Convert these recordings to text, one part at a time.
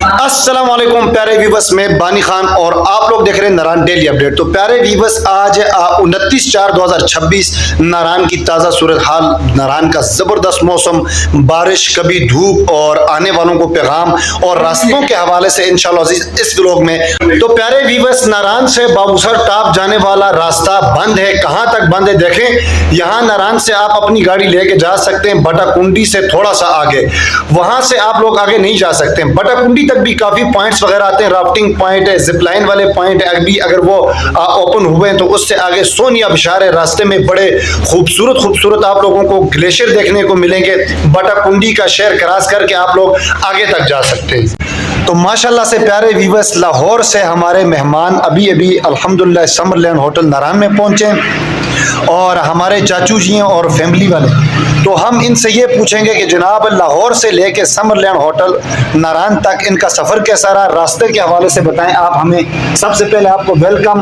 अस्सलाम वालेकुम प्यारे व्यूवर्स, में बानी खान और आप लोग देख रहे हैं नारान डेली अपडेट। तो प्यारे व्यूवर्स, आज 29/4/2026 नारान की ताज़ा सूरत हाल, नारान का ज़बरदस्त मौसम, बारिश, कभी धूप और आने वालों को पैगाम और रास्तों के हवाले से इंशाल्लाह इस व्लॉग में। तो प्यारे व्यूवर्स, नारान से बाबूसर टॉप जाने वाला रास्ता बंद है। कहाँ तक बंद है देखें, यहाँ नारान से आप अपनी गाड़ी लेके जा सकते हैं बटाकुंडी से थोड़ा सा आगे, वहाँ से आप लोग आगे नहीं जा सकते। बटाकुंडी तक भी काफी पॉइंट्स वगैरह आते हैं, राफ्टिंग पॉइंट है, जिपलाइन वाले पॉइंट अभी अगर वो ओपन हुए हैं तो उससे आगे सोनिया बिशार है। रास्ते में बड़े खूबसूरत आप लोगों को ग्लेशियर देखने को मिलेंगे। बटाकुंडी का शहर क्रॉस करके आप लोग आगे तक जा सकते हैं। तो माशाल्लाह से प्यारे व्यूवर्स, लाहौर से हमारे मेहमान अभी अल्हम्दुलिल्लाह समरलैंड होटल नारान में पहुंचे और हमारे चाचू जी हैं और फैमिली वाले। तो हम इनसे ये पूछेंगे कि जनाब लाहौर से लेके समरलैंड होटल नारान तक इनका सफ़र कैसा रहा, रास्ते के हवाले से बताएं आप हमें। सबसे पहले आपको वेलकम।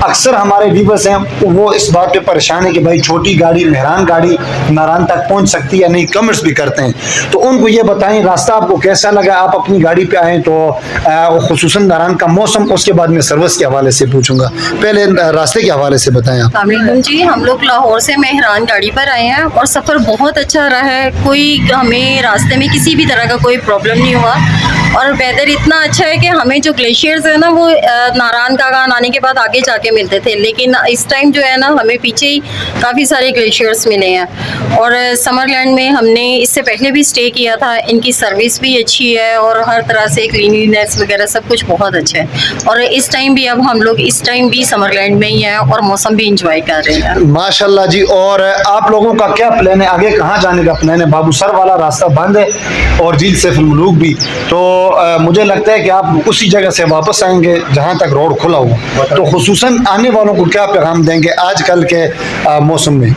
अक्सर हमारे व्यूवर्स हैं वो इस बात पे परेशान है कि भाई छोटी गाड़ी, मेहरान गाड़ी नारान तक पहुंच सकती है या नहीं, कमेंट्स भी करते हैं। तो उनको ये बताएं रास्ता आपको कैसा लगा, आप अपनी गाड़ी पे आए तो खुसूसन नारान का मौसम, उसके बाद में सर्विस के हवाले से पूछूंगा। पहले रास्ते के हवाले से बताएं आप। जी, हम लोग लाहौर से मेहरान गाड़ी पर आए हैं और सफ़र बहुत अच्छा रहा है। कोई हमें रास्ते में किसी भी तरह का कोई प्रॉब्लम नहीं हुआ और वेदर इतना अच्छा है कि हमें जो ग्लेशियर्स है ना वो नारान का आने के बाद आगे जाके मिलते थे, लेकिन इस टाइम जो है ना हमें पीछे ही काफ़ी सारे ग्लेशियर्स मिले हैं। और समरलैंड में हमने इससे पहले भी स्टे किया था, इनकी सर्विस भी अच्छी है और हर तरह से क्लीनलीनेस वगैरह सब कुछ बहुत अच्छा है। और इस टाइम भी अब हम लोग इस टाइम भी समरलैंड में ही हैं और मौसम भी इंजॉय कर रहे हैं माशाल्लाह जी। और आप लोगों का क्या प्लान है, आगे कहाँ जाने का प्लान है? बाबूसर वाला रास्ता बंद है और झील सैफुल मुलूक भी, तो मुझे लगता है कि आप उसी जगह से वापस आएंगे जहाँ तक रोड खुला हुआ। तो खुसूसन आने वालों को क्या पैगाम देंगे आजकल के मौसम में?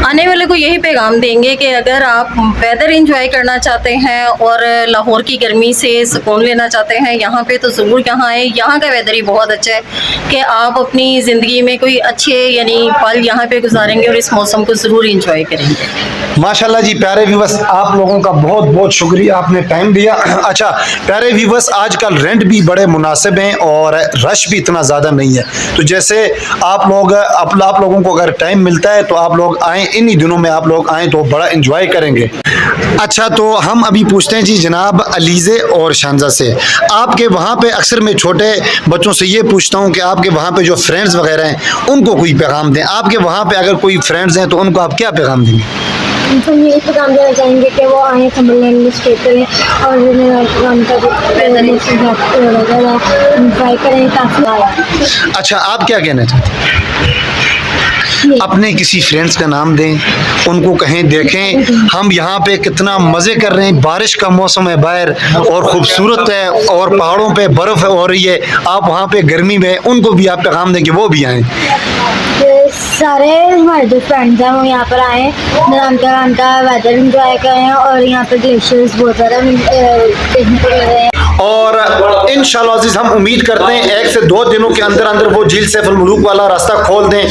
आने वाले को यही पैगाम देंगे कि अगर आप वेदर एंजॉय करना चाहते हैं और लाहौर की गर्मी से सुकून लेना चाहते हैं यहाँ पे, तो ज़रूर यहाँ आए। यहाँ का वेदर ही बहुत अच्छा है कि आप अपनी ज़िंदगी में कोई अच्छे यानी पल यहाँ पे गुजारेंगे और इस मौसम को ज़रूर एंजॉय करेंगे। माशाल्लाह जी। प्यारे व्यूवर्स, आप लोगों का बहुत बहुत शुक्रिया, आपने टाइम दिया। अच्छा प्यारे व्यूवर्स, आजकल रेंट भी बड़े मुनासिब हैं और रश भी इतना ज़्यादा नहीं है। तो जैसे आप लोगों को अगर टाइम मिलता है तो आप लोग आएँ, इन्हीं दिनों में आप लोग आएँ तो बड़ा एंजॉय करेंगे। अच्छा, तो हम अभी पूछते हैं जी जनाब अलीज़े और शानजा से, आपके वहाँ पे अक्सर मैं छोटे बच्चों से ये पूछता हूँ कि आपके वहाँ पे जो फ्रेंड्स वगैरह हैं उनको कोई पैगाम दें। आपके वहाँ पे अगर कोई फ्रेंड्स हैं तो उनको आप क्या पैगाम देंगे? तो यही पैगाम देना चाहेंगे कि वो आए, समरलैंड में स्टे करें और ट्राई करें काफ़ी। अच्छा, आप क्या कहना चाहते हैं? अपने किसी फ्रेंड्स का नाम दें, उनको कहें देखें हम यहाँ पे कितना मज़े कर रहे हैं, बारिश का मौसम है बाहर और ख़ूबसूरत है और पहाड़ों पे बर्फ़ हो रही है, आप वहाँ पे गर्मी में, उनको भी आप पैगाम दें कि वो भी आएँ। सारे हमारे जो फ्रेंड्स हैं वो यहाँ पर आए, नारान का वेदर एंजॉय करें और यहाँ पर ग्लेशियर्स बहुत ज़्यादा देखने को मिल रहे हैं। और इंशाल्लाह अज़ीज़ हम उम्मीद करते हैं 1 से 2 दिनों के अंदर अंदर वो झील सैफुल मुलूक वाला रास्ता खोल दें।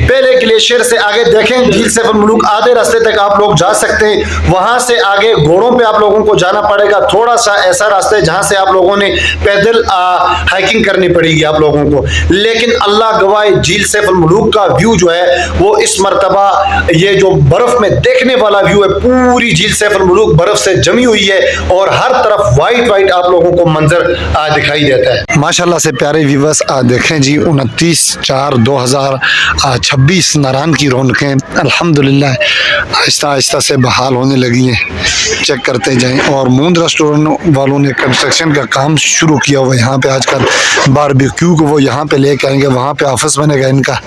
पहले ग्लेशियर से आगे देखें, झील सैफुल मुलूक आधे रास्ते तक आप लोग जा सकते हैं, वहाँ से आगे घोड़ों पे आप लोगों को जाना पड़ेगा। थोड़ा सा ऐसा रास्ता है जहाँ से आप लोगों ने पैदल हाइकिंग करनी पड़ेगी आप लोगों को, लेकिन अल्लाह गवाह झील सैफुल मुलूक का व्यू जो है वो इस मरतबा ये जो बर्फ में देखने वाला व्यू है, पूरी झील सैफुल मुलूक बर्फ से जमी हुई है और हर तरफ वाइट आप लोगों को मंजर दिखाई देता है। माशाल्लाह से प्यारे व्यूवर्स, देखें जी 29/4/2026 नारान की रौनकें अल्हम्दुलिल्लाह आहिस्ता आहिस्ता से बहाल होने लगी हैं। चेक करते जाएं। और मूंद रेस्टोरेंट वालों ने कंस्ट्रक्शन का काम शुरू किया हुआ है यहाँ पे। आजकल बारबेक्यू को वो यहाँ पे लेके आएंगे, वहाँ पे ऑफिस बनेगा इनका।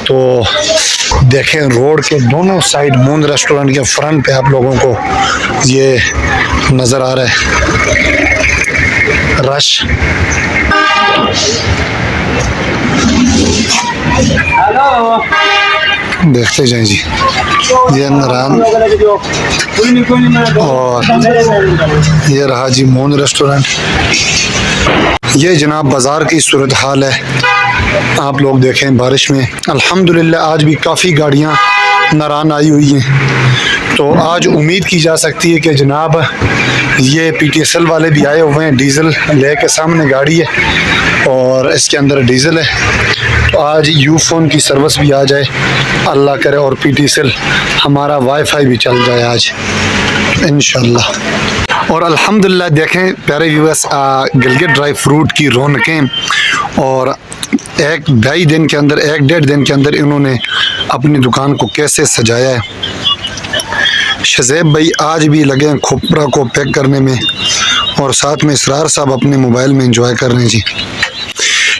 तो देखें रोड के दोनों साइड मूंद रेस्टोरेंट के फ्रंट पे आप लोगों को ये नज़र आ रहा है रश। देखते जाएं जी, ये नारान और ये रहा जी मूंद रेस्टोरेंट। ये जनाब बाज़ार की सूरत हाल है आप लोग देखें बारिश में अल्हम्दुलिल्लाह आज भी काफ़ी गाड़ियाँ नारान आई हुई हैं। तो आज उम्मीद की जा सकती है कि जनाब ये PTSL वाले भी आए हुए हैं, डीज़ल लेके सामने गाड़ी है और इसके अंदर डीज़ल है। तो आज यूफोन की सर्विस भी आ जाए अल्लाह करे और PTSL हमारा वाईफाई भी चल जाए आज इंशाल्लाह। और अल्हम्दुलिल्लाह देखें प्यारे व्यूअर्स, गिलगित ड्राई फ्रूट की रौनकें और एक ढाई दिन के अंदर, एक डेढ़ दिन के अंदर इन्होंने अपनी दुकान को कैसे सजाया है। शज़ैब भाई आज भी लगे हैं खोपरा को पैक करने में और साथ में इसरार साहब अपने मोबाइल में एंजॉय कर रहे हैं जी।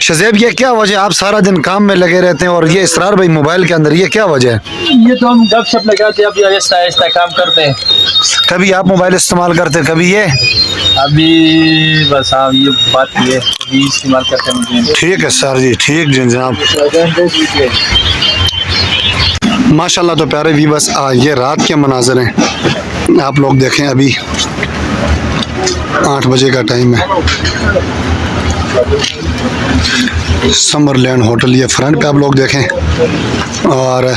शज़ैब ये क्या वजह, आप सारा दिन काम में लगे रहते हैं और ये इसरार भाई मोबाइल के अंदर, ये क्या वजह है? ये तो हम गपशप लगाते हैं, अभी आहिस्ता आहिस्ता काम करते हैं। कभी आप मोबाइल इस्तेमाल करते हैं, कभी ये? अभी बस हाँ ये बात है, अभी इस्तेमाल करते हैं। ठीक है सर जी, ठीक जी जनाब, माशाल्लाह। तो प्यारे व्यूअर्स, ये रात के मनाज़र हैं, आप लोग देखें अभी 8 बजे का टाइम है। समरलैंड होटल ये फ्रंट पे आप लोग देखें और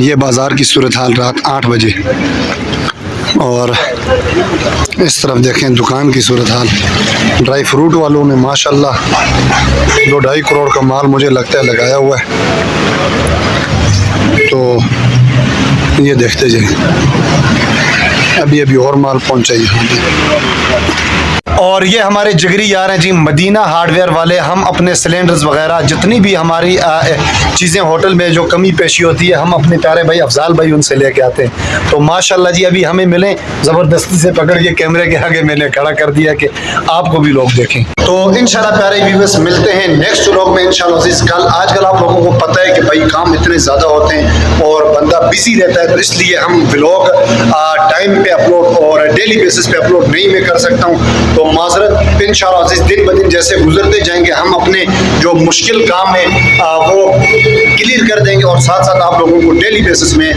ये बाज़ार की सूरत हाल रात 8 बजे। और इस तरफ देखें दुकान की सूरत हाल। ड्राई फ्रूट वालों ने माशाल्लाह 2-2.5 करोड़ का माल मुझे लगता है लगाया हुआ है। तो ये देखते जाए, अभी अभी और माल पहुंचा ही। और ये हमारे जिगरी यार हैं जी मदीना हार्डवेयर वाले। हम अपने सिलेंडर्स वगैरह जितनी भी हमारी चीज़ें होटल में जो कमी पेशी होती है, हम अपने प्यारे भाई अफजाल भाई उनसे लेके आते हैं। तो माशाल्लाह जी अभी हमें मिले, ज़बरदस्ती से पकड़ के कैमरे के आगे मैंने खड़ा कर दिया कि आपको भी लोग देखें। तो इंशाल्लाह प्यारे व्यूअर्स मिलते हैं नेक्स्ट व्लॉग में इंशाल्लाह। कल आजकल आप लोगों को पता है कि भाई काम इतने ज़्यादा होते हैं और बंदा बिजी रहता है, तो इसलिए हम व्लॉग टाइम पे अपलोड और डेली बेसिस पे अपलोड नहीं मैं कर सकता हूँ। तो माजरत, इंशाल्लाह दिन ब दिन जैसे गुजरते जाएंगे हम अपने जो मुश्किल काम है वो क्लियर कर देंगे और साथ साथ आप लोगों को डेली बेसिस में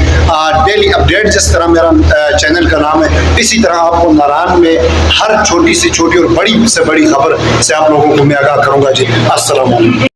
डेली अपडेट, जिस तरह मेरा चैनल का नाम है, इसी तरह आपको नारायण में हर छोटी से छोटी और बड़ी से बड़ी खबर से आप लोगों को मैं आगाह करूँगा जी। अस्सलाम वालेकुम।